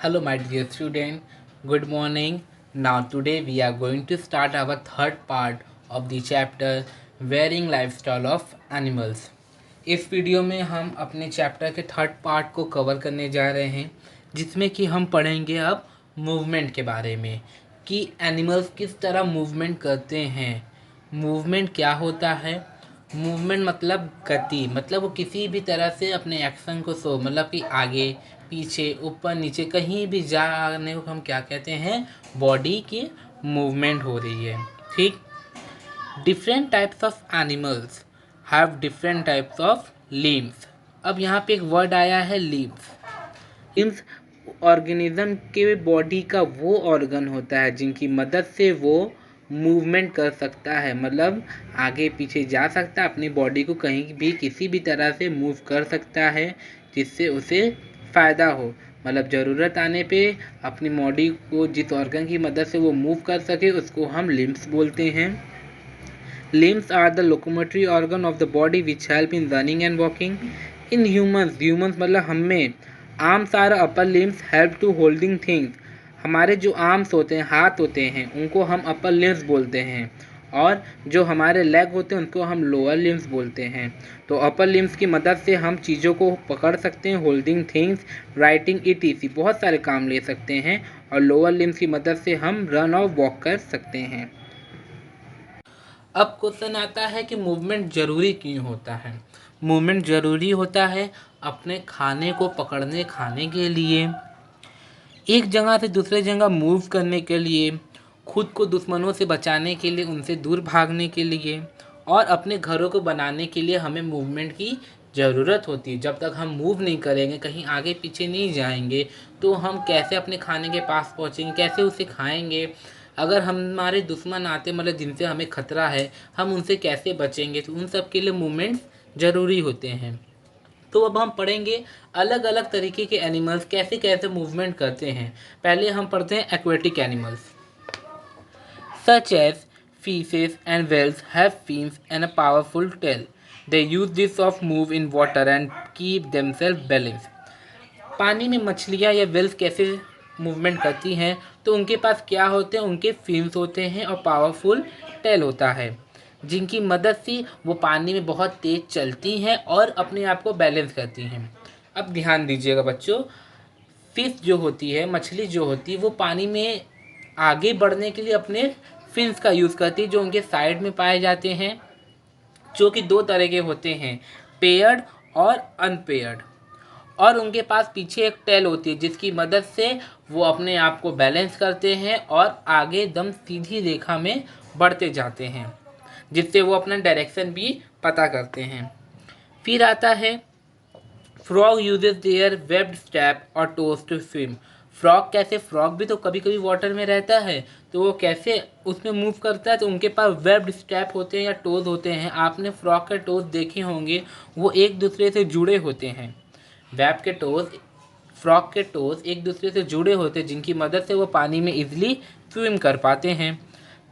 Hello, my dear student. Good morning. Now, today we are going to start our third part of the chapter Varying Lifestyle of Animals. इस video में हम अपने chapter के third part को cover करने जा रहे हैं, जिसमें कि हम पढ़ेंगे अब मूवमेंट के बारे में कि एनिमल्स किस तरह मूवमेंट करते हैं। मूवमेंट क्या होता है? मूवमेंट मतलब गति, मतलब वो किसी भी तरह से अपने एक्शन को शो, मतलब कि आगे पीछे ऊपर नीचे कहीं भी जाने को हम क्या कहते हैं? बॉडी की मूवमेंट हो रही है। ठीक। Different types of animals have different types of limbs. अब यहाँ पे एक वर्ड आया है लिम्स। लिम्स ऑर्गेनिज्म के बॉडी का वो ऑर्गन होता है जिनकी मदद से वो मूवमेंट कर सकता है, मतलब आगे पीछे जा सकता है, अपनी बॉडी को कहीं भी किसी भी तरह से मूव कर सकता है जिससे उसे फ़ायदा हो। मतलब ज़रूरत आने पे अपनी बॉडी को जिस ऑर्गन की मदद से वो मूव कर सके उसको हम लिम्स बोलते हैं। Limbs are the locomotory organ of the body which help in running and walking. In humans मतलब हम में arms are upper limbs help to holding things. हमारे जो आर्म्स होते हैं, हाथ होते हैं, उनको हम अपर लिम्स बोलते हैं, और जो हमारे लेग होते हैं उनको हम लोअर लिम्स बोलते हैं। तो अपर लिम्स की मदद से हम चीज़ों को पकड़ सकते हैं, होल्डिंग थिंग्स, राइटिंग इटीसी, बहुत सारे काम ले सकते हैं, और लोअर लिम्स की मदद से हम रन और वॉक कर सकते हैं। अब क्वेश्चन आता है कि मूवमेंट ज़रूरी क्यों होता है? मूवमेंट ज़रूरी होता है अपने खाने को पकड़ने खाने के लिए, एक जगह से दूसरे जगह मूव करने के लिए, खुद को दुश्मनों से बचाने के लिए, उनसे दूर भागने के लिए, और अपने घरों को बनाने के लिए हमें मूवमेंट की ज़रूरत होती है। जब तक हम मूव नहीं करेंगे, कहीं आगे पीछे नहीं जाएंगे, तो हम कैसे अपने खाने के पास पहुँचेंगे, कैसे उसे खाएंगे? अगर हमारे दुश्मन आते, मतलब जिनसे हमें खतरा है, हम उनसे कैसे बचेंगे? तो उन सब के लिए मूवमेंट्स ज़रूरी होते हैं। तो अब हम पढ़ेंगे अलग अलग तरीके के एनिमल्स कैसे कैसे मूवमेंट करते हैं। पहले हम पढ़ते हैं aquatic animals. Such as fishes and whales have fins and a powerful tail. They use this of move in water and keep themselves balanced. पानी में मछलियाँ या वेल्स कैसे मूवमेंट करती हैं? तो उनके पास क्या होते हैं? उनके फिन्स होते हैं और पावरफुल टेल होता है, जिनकी मदद से वो पानी में बहुत तेज़ चलती हैं और अपने आप को बैलेंस करती हैं। अब ध्यान दीजिएगा बच्चों, फिश जो होती है, मछली जो होती है, वो पानी में आगे बढ़ने के लिए अपने फिन्स का यूज़ करती है, जो उनके साइड में पाए जाते हैं, जो कि दो तरह के होते हैं, पेयर्ड और अनपेयर्ड। और उनके पास पीछे एक टेल होती है जिसकी मदद से वो अपने आप को बैलेंस करते हैं और आगे एकदम सीधी रेखा में बढ़ते जाते हैं, जिससे वो अपना डायरेक्शन भी पता करते हैं। फिर आता है frog uses their webbed step और टोज टू स्विम। फ्रॉग कैसे? फ्रॉग भी तो कभी कभी वाटर में रहता है, तो वो कैसे उसमें मूव करता है? तो उनके पास वेब्ड स्टैप होते हैं या टोज होते हैं। आपने फ्रॉग के टोज देखे होंगे, वो एक दूसरे से जुड़े होते हैं। वेब के टोज, फ्रॉग के टोज एक दूसरे से जुड़े होते हैं, जिनकी मदद से वो पानी में इजीली स्विम कर पाते हैं।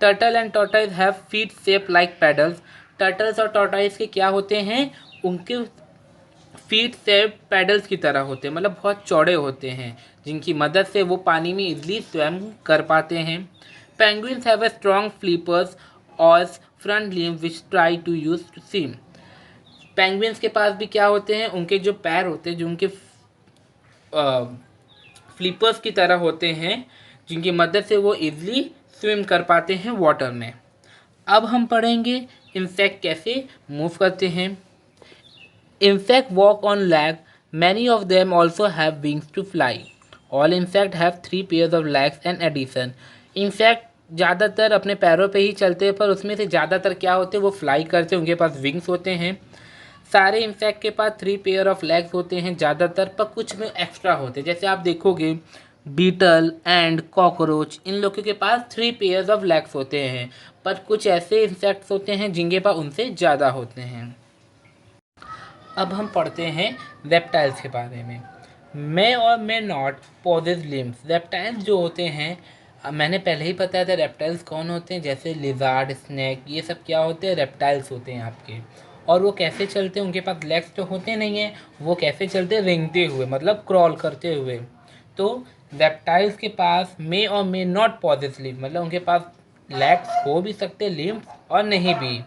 Turtle and tortoise have feet shape like paddles. Turtles और टॉर्टॉइस के क्या होते हैं? उनके फीट शेप पैडल्स की तरह होते हैं, मतलब बहुत चौड़े होते हैं, जिनकी मदद से वो पानी में इजीली स्वयं कर पाते हैं। Penguins have a strong flippers और front limbs which try to use to swim. Penguins के पास भी क्या होते हैं? उनके जो पैर होते हैं, जो उनके फ्लिपर्स की तरह होते हैं, जिनकी मदद से वो इजीली स्विम कर पाते हैं वाटर में। अब हम पढ़ेंगे इंसेक्ट कैसे मूव करते हैं। Insect walk on leg, many of them also have wings to fly. All insect have 3 pairs of legs and addition. Insect ज़्यादातर अपने पैरों पे ही चलते हैं, पर उसमें से ज़्यादातर क्या होते हैं? वो फ्लाई करते हैं, उनके पास विंग्स होते हैं। सारे इंसेक्ट के पास 3 पेयर ऑफ लेग्स होते हैं ज़्यादातर, पर कुछ में एक्स्ट्रा होते हैं। जैसे आप देखोगे बीटल एंड कॉकरोच, इन लोगों के पास 3 पेयर्स ऑफ लेग्स होते हैं, पर कुछ ऐसे इंसेक्ट्स होते हैं जिनके पास उनसे ज़्यादा होते हैं। अब हम पढ़ते हैं रेप्टाइल्स के बारे में। मे और may not possess limbs. Reptiles जो होते हैं, मैंने पहले ही बताया था रेप्टाइल्स कौन होते हैं, जैसे लिजार्ड, स्नेक, ये सब क्या होते हैं? रेप्टाइल्स होते हैं आपके। और वो कैसे चलते हैं? उनके पास लेग्स तो होते नहीं हैं, वो कैसे चलते हैं? रेंगते हुए, मतलब क्रॉल करते हुए। तो रेप्टाइल्स के पास मे और मे नॉट पॉजेस लिम्फ, मतलब उनके पास लेग्स हो भी सकते लिम्फ और नहीं भी।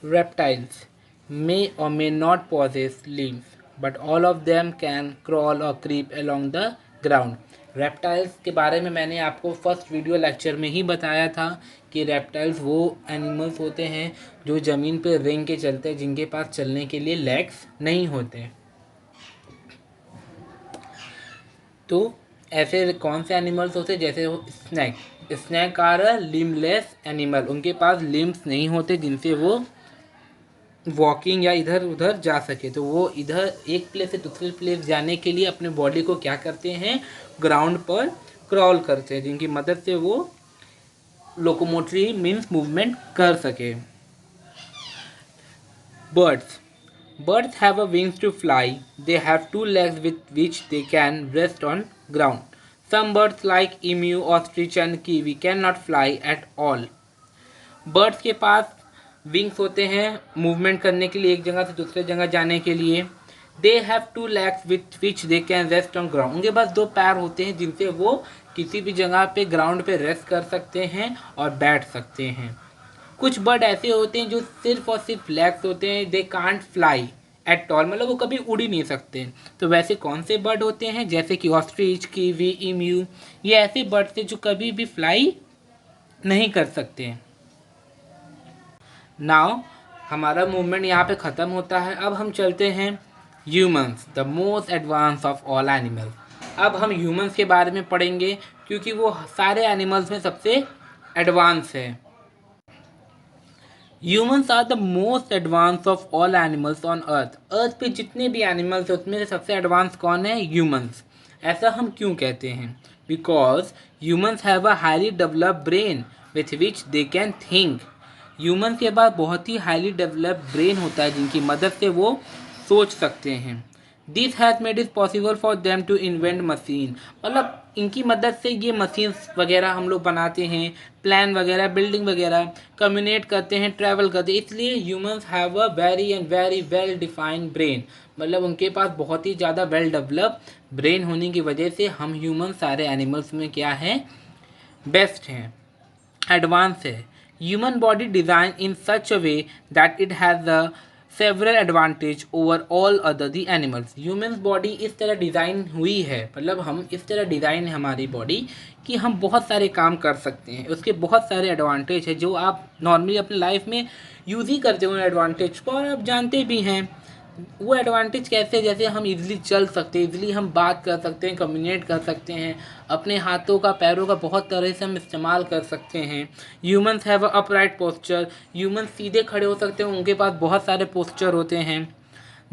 Reptiles may or may not possess limbs, but all of them can crawl or creep along the ground. Reptiles के बारे में मैंने आपको फर्स्ट वीडियो लेक्चर में ही बताया था कि रेप्टाइल्स वो एनिमल्स होते हैं जो ज़मीन पर रेंग के चलते हैं, जिनके पास चलने के लिए लेग्स नहीं होते। तो ऐसे कौन से एनिमल्स होते हैं, जैसे snake. Snake are a limbless animal, उनके पास लिम्स नहीं होते जिनसे वो वॉकिंग या इधर उधर जा सके। तो वो इधर एक प्लेस से दूसरे प्लेस जाने के लिए अपने बॉडी को क्या करते हैं, ग्राउंड पर क्रॉल करते हैं, जिनकी मदद से वो लोकोमोटरी मीन्स मूवमेंट कर सके। Birds birds have a wings to fly, they have two legs with which they can rest on ground. Some birds like emu, ostrich and kiwi can not fly at all. Birds के पास wings होते हैं movement करने के लिए, एक जगह से दूसरे जगह जाने के लिए। दे have two legs with which they can rest on ground, उनके पास दो पैर होते हैं जिनसे वो किसी भी जगह पे ग्राउंड पे रेस्ट कर सकते हैं और बैठ सकते हैं। कुछ बर्ड ऐसे होते हैं जो सिर्फ और सिर्फ लेग्स होते हैं, they can't fly at all, मतलब वो कभी उड़ ही नहीं सकते। तो वैसे कौन से बर्ड होते हैं, जैसे कि ऑस्ट्रिच, कीवी, ईम्यू, ये ऐसे बर्ड थे जो कभी भी फ्लाई नहीं कर सकते हैं। नाउ हमारा मूवमेंट यहाँ पे ख़त्म होता है। अब हम चलते हैं humans, the most advance of all animals. अब हम ह्यूमंस के बारे में पढ़ेंगे क्योंकि वो सारे एनिमल्स में सबसे एडवांस है। Humans are the most advance of all animals on earth. Earth पे जितने भी एनिमल्स हैं उसमें से सबसे एडवांस कौन है, ह्यूमंस। ऐसा हम क्यों कहते हैं, because humans have a highly developed brain with which they can think. Human के पास बहुत ही हाईली डेवलप्ड ब्रेन होता है जिनकी मदद से वो सोच सकते हैं। This has made it possible for them to invent machine, मतलब इनकी मदद से ये मशीन्स वगैरह हम लोग बनाते हैं, प्लान वगैरह, बिल्डिंग वगैरह, कम्युनिकेट करते हैं, ट्रैवल करते हैं। इसलिए humans have a very and very well defined brain, मतलब उनके पास बहुत ही ज़्यादा वेल डेवलप्ड ब्रेन होने की वजह से हम ह्यूमन सारे एनिमल्स में क्या हैं, बेस्ट हैं, एडवांस है। Human body design in such a way that it has a several advantage over all other the animals. Human body इस तरह डिज़ाइन हुई है, मतलब हम इस तरह डिज़ाइन है हमारी बॉडी कि हम बहुत सारे काम कर सकते हैं। उसके बहुत सारे एडवांटेज है जो आप नॉर्मली अपनी लाइफ में यूज़ ही करते हो एडवांटेज को, और आप जानते भी हैं। वो एडवांटेज कैसे, जैसे हम इजीली चल सकते हैं, इजीली हम बात कर सकते हैं, कम्युनिकेट कर सकते हैं, अपने हाथों का पैरों का बहुत तरह से हम इस्तेमाल कर सकते हैं। Humans have a upright posture, human सीधे खड़े हो सकते हैं, उनके पास बहुत सारे पोस्चर होते हैं।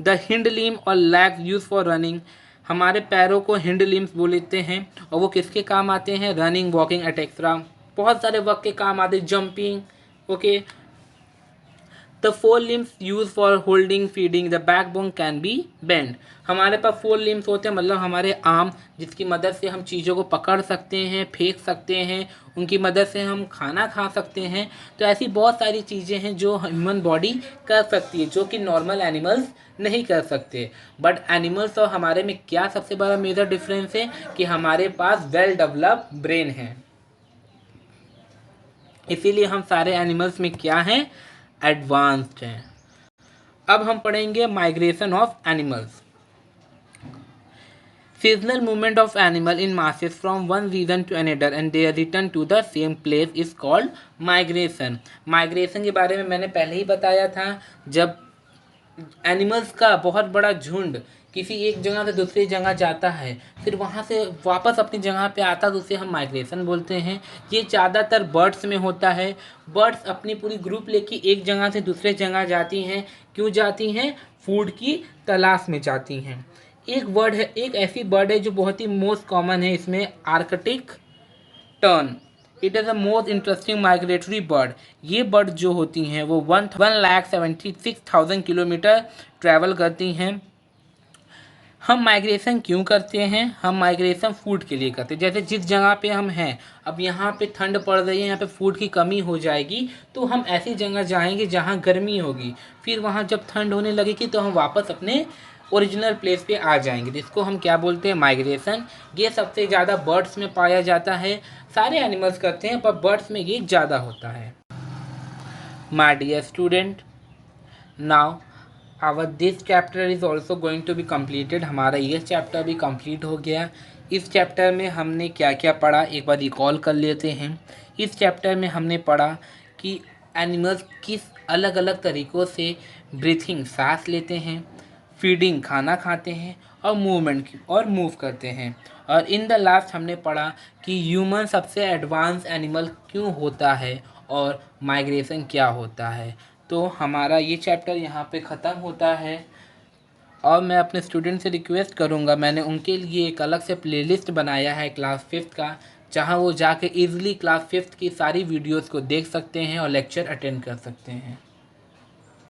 द हिंड लिम और लैग यूज फॉर रनिंग, हमारे पैरों को हिंड लिम्स बोलते हैं और वो किसके काम आते हैं, रनिंग, वॉकिंग एटेक्ट्रा, बहुत सारे वर्क के काम आते हैं, jumping, okay. The four limbs use for holding, feeding, the backbone can be bend, हमारे पास फोर लिम्स होते हैं, मतलब हमारे आर्म जिसकी मदद से हम चीज़ों को पकड़ सकते हैं, फेंक सकते हैं, उनकी मदद से हम खाना खा सकते हैं। तो ऐसी बहुत सारी चीज़ें हैं जो ह्यूमन बॉडी कर सकती है, जो कि नॉर्मल एनिमल्स नहीं कर सकते। बट एनिमल्स और हमारे में क्या सबसे बड़ा मेजर डिफरेंस है कि हमारे पास वेल डेवलप्ड ब्रेन है, इसीलिए हम सारे एनिमल्स में क्या हैं, एडवांस्ड हैं। अब हम पढ़ेंगे migration of animals. Seasonal movement of animal in masses from one region to another and their return to the same place is called migration. Migration के बारे में मैंने पहले ही बताया था, जब एनिमल्स का बहुत बड़ा झुंड किसी एक जगह से दूसरी जगह जाता है, फिर वहाँ से वापस अपनी जगह पे आता है, तो उसे हम माइग्रेशन बोलते हैं। ये ज़्यादातर बर्ड्स में होता है। बर्ड्स अपनी पूरी ग्रुप लेके एक जगह से दूसरे जगह जाती हैं। क्यों जाती हैं, फूड की तलाश में जाती हैं। एक बर्ड है, एक ऐसी बर्ड है जो बहुत ही मोस्ट कॉमन है इसमें, Arctic tern. It is the most interesting migratory bird. ये बर्ड जो होती हैं वो 1,76,000 किलोमीटर ट्रैवल करती हैं। हम माइग्रेशन क्यों करते हैं, हम माइग्रेशन फूड के लिए करते हैं। जैसे जिस जगह पे हम हैं, अब यहाँ पे ठंड पड़ रही है, यहाँ पे फूड की कमी हो जाएगी, तो हम ऐसी जगह जाएंगे जहाँ गर्मी होगी। फिर वहाँ जब ठंड होने लगेगी तो हम वापस अपने ओरिजिनल प्लेस पे आ जाएंगे, जिसको हम क्या बोलते हैं, माइग्रेशन। ये सबसे ज़्यादा बर्ड्स में पाया जाता है, सारे एनिमल्स करते हैं पर बर्ड्स में ये ज़्यादा होता है। My dear student, now our this chapter is also going to be completed. हमारा ये चैप्टर भी कंप्लीट हो गया। इस चैप्टर में हमने क्या क्या पढ़ा एक बार रिकॉल कर लेते हैं। इस चैप्टर में हमने पढ़ा कि एनिमल्स किस अलग अलग तरीक़ों से ब्रीथिंग सांस लेते हैं, फीडिंग खाना खाते हैं, और मूवमेंट और मूव करते हैं। और इन द लास्ट हमने पढ़ा कि ह्यूमन सबसे एडवांस एनिमल क्यों होता है और माइग्रेशन क्या होता है। तो हमारा ये चैप्टर यहाँ पे ख़त्म होता है। और मैं अपने स्टूडेंट से रिक्वेस्ट करूँगा, मैंने उनके लिए एक अलग से प्लेलिस्ट बनाया है क्लास 5th का, जहाँ वो जाके ईज़िली क्लास 5th की सारी वीडियोज़ को देख सकते हैं और लेक्चर अटेंड कर सकते हैं।